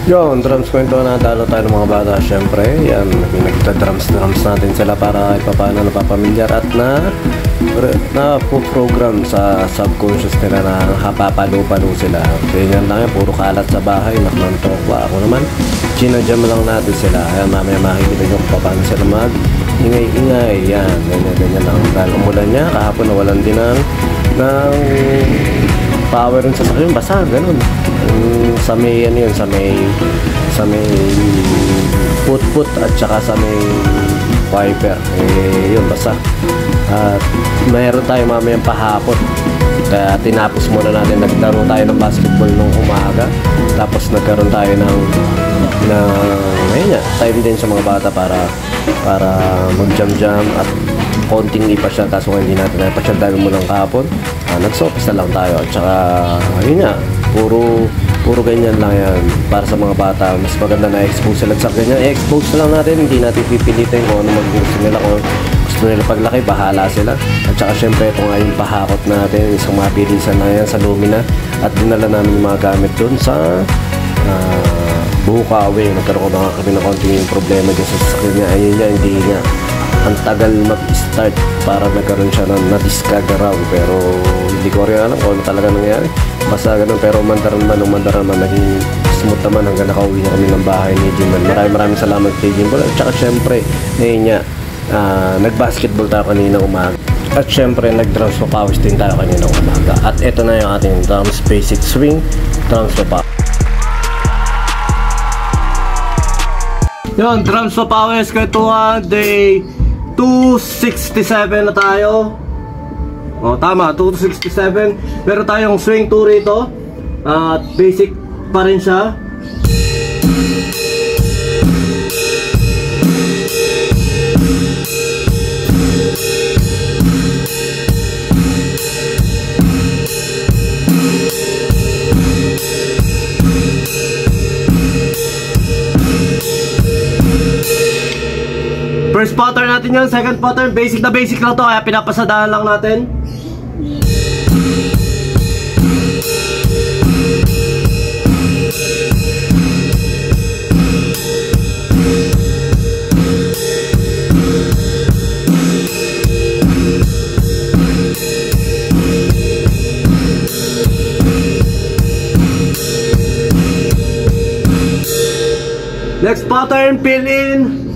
Yung drums kwento na talo tayo ng mga bata, syempre yan, nagta-drums natin sila para ipapano napapamilyar at na program sa subconscious nila na hapapalo-palo sila. Kaya yan lang yan, puro kalat sa bahay, nakmantok ba ako naman, ginajam lang natin sila. Ayan, mamaya makikita nyo kung paano sila mag ingay-ingay, yan, ganyan lang. Dahil umulan niya, kahapon nawalan din ng power rin sa sakyan, basa, ganun. Sa may, ano yun, sa may put-put at saka sa may wiper, yun, basa. At mayroon tayo mamayang pahapon, kaya tinapos muna natin, naglaro tayo ng basketball nung umaga, tapos nagkaroon tayo ng ayun nga, time din sa mga bata para mag-jam-jam at konting ipasyal, kaso hindi natin napasyal dahil mo lang kahapon. Nagsopis na lang tayo at saka yun nga, puro ganyan lang yan para sa mga bata. Mas maganda na expose sila sa ganyan, expose na lang natin, hindi natin pipilitin kung ano mag-gusto nila. Kung gusto nila paglaki, bahala sila. At saka syempre ito nga yung pahakot natin, isang mabilisan na yan sa Lumina, at dinala namin yung mga gamit dun sa Bukawi. Nagkaroon ko kami ng konting problema dyan sa sasakyan niya. Ayun niya, hindi niya ang tagal mag-start para nagkaroon siya ng na-discard raw, pero hindi ko rin alam kung ano talaga nangyari. Basta ganun, pero mandaran man naging smooth naman hanggang nakauwi na kami ng bahay ni Jimbal. Maraming salamat kay Jimbal. At saka syempre, ngayon niya, nag-basketball tayo kanina umaga. At syempre, nag-drums papawis din tayo kanina umaga. At ito na yung ating drums basic swing, drums papawis. Yun, drums papawis, kwentuhan, day 267 na tayo. O, tama, 267. Meron tayong swing 2 rito. At basic pa rin siya. First pattern natin yun, second pattern, basic na basic lang to, kaya pinapasadaan lang natin. Next pattern, fill in.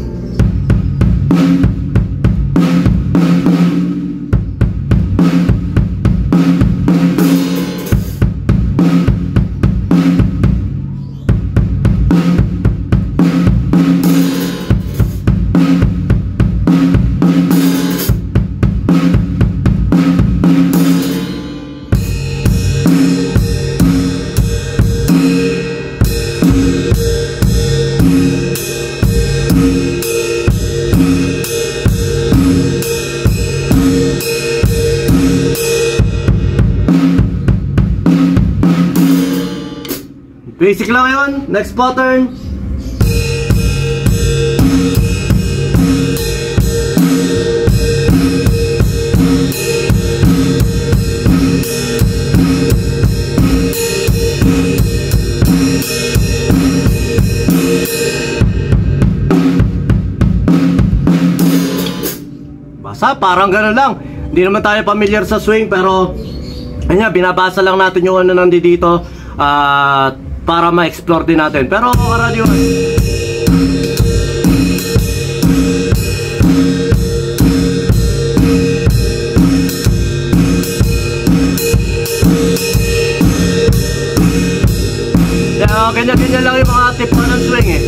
Basic lang yun. Next pattern. Basta parang gano'n lang. Hindi naman tayo familiar sa swing, pero ayun, binabasa lang natin yung ano nandito para ma-explore din natin. Pero radio ganyan lang yung mga tip pa ng swing eh.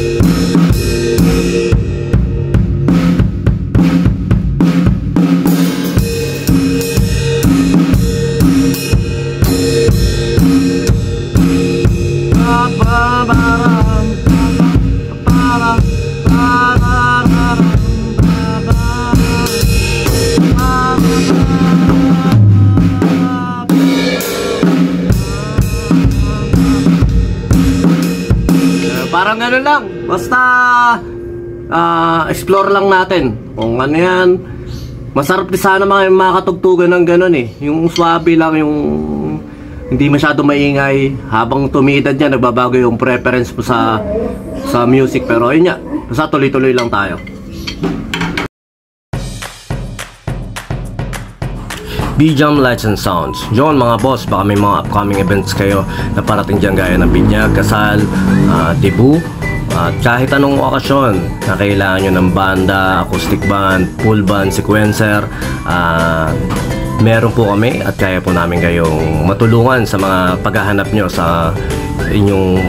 Parang gano'n lang. Basta explore lang natin kung ano yan. Masarap din sana mga katugtugan ng gano'n eh. Yung swabe lang, yung hindi masyado maingay. Habang tumiidad niya, nagbabago yung preference mo sa music. Pero ayun nga, basta tuloy-tuloy lang tayo. B-Jam Lights and Sounds. Yun mga boss, baka may mga upcoming events kayo na parating dyan gaya ng binyag, kasal, debut, at kahit anong okasyon na kailangan nyo ng banda, acoustic band, full band, sequencer, meron po kami at kaya po namin kayong matulungan sa mga paghahanap nyo sa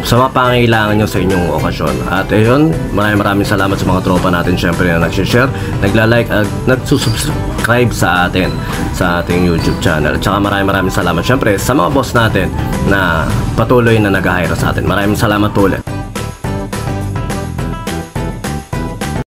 mga pangailangan nyo sa inyong okasyon. At ayun, maraming salamat sa mga tropa natin syempre na nagsishare, nagla-like at nagsusubscribe sa atin sa ating YouTube channel. At saka maraming salamat syempre sa mga boss natin na patuloy na nag-hire sa atin. Maraming salamat ulit.